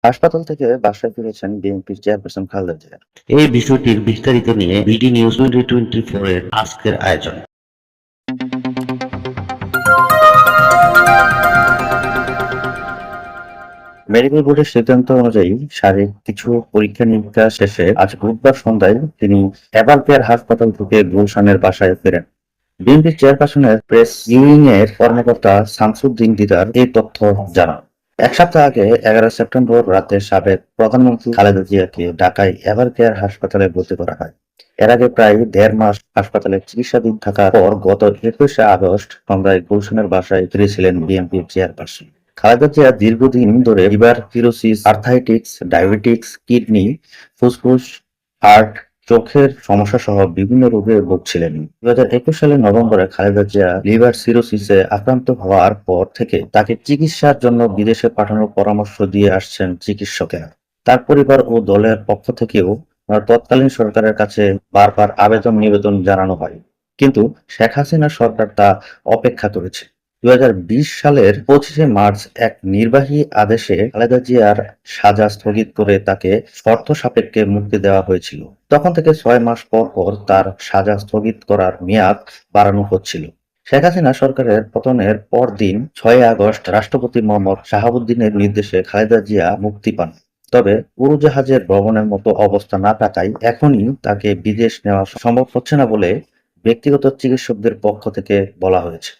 হাসপাতাল থেকে বাসায় ফিরেছেন বিএনপির চেয়ারপারসন খালেদা জিয়া। এই বিষয়টির বিস্তারিত নিয়ে বিডি নিউজ 2024 এর আজকের আয়োজন। মেডিকেল বোর্ডের সিদ্ধান্ত অনুযায়ী শারীরিক কিছু পরীক্ষা নিরীক্ষা শেষে আজ বুধবার সন্ধ্যায় তিনি এভার কেয়ার হাসপাতাল থেকে গুলশানের বাসায় ফেরেন। বিএনপির চেয়ারপারসনের প্রেস উইং এর কর্মকর্তা শামসুদ্দিন দিদার এই তথ্য জানান। এক সপ্তাহ আগে 11 সেপ্টেম্বর রাতে সাবেক প্রধানমন্ত্রী খালেদা জিয়াকে ঢাকায় এভার কেয়ার হাসপাতালে ভর্তি করা হয়। এর আগে প্রায় 1.5 মাস হাসপাতালে চিকিৎসাধীন থাকার পর গত 21শে আগস্ট সন্ধ্যায় গুলশানের বাসায় ফিরেছিলেন বিএনপির চেয়ারপারসন। খালেদা জিয়া দীর্ঘদিন ধরে liver cirrhosis, arthritis, diabetes, kidney, ফুসফুস, হার্ট, চোখের সমস্যা সহ বিভিন্ন রোগে ভুগছিলেন। 2021 সালের নভেম্বরে খালেদা জিয়া লিভার সিরোসিসে আক্রান্ত হওয়ার পর থেকে তাকে চিকিৎসার জন্য বিদেশে পাঠানোর পরামর্শ দিয়ে আসছেন চিকিৎসকেরা। তার পরিবার ও দলের পক্ষ থেকেও তৎকালীন সরকারের কাছে বারবার নিবেদন জানানো হয়, কিন্তু শেখ হাসিনা সরকার তা অপেক্ষা করেছে। 2020 সালের 25শে মার্চ এক নির্বাহী আদেশে খালেদা জিয়ার সাজা স্থগিত করে তাকে শর্ত সাপেক্ষে মুক্তি দেওয়া হয়েছিল। তখন থেকে 6 মাস পর পর তার সাজা স্থগিত করার মেয়াদ বাড়ানো হচ্ছিল। শেখ হাসিনা সরকারের পতনের পরদিন 6 আগস্ট রাষ্ট্রপতি মোহাম্মদ শাহাবুদ্দিনের নির্দেশে খালেদা জিয়া মুক্তি পান। তবে উড়োজাহাজের ভ্রমণের মতো অবস্থা না থাকায় এখনই তাকে বিদেশ নেওয়া সম্ভব হচ্ছে না বলে ব্যক্তিগত চিকিৎসকদের পক্ষ থেকে বলা হয়েছে।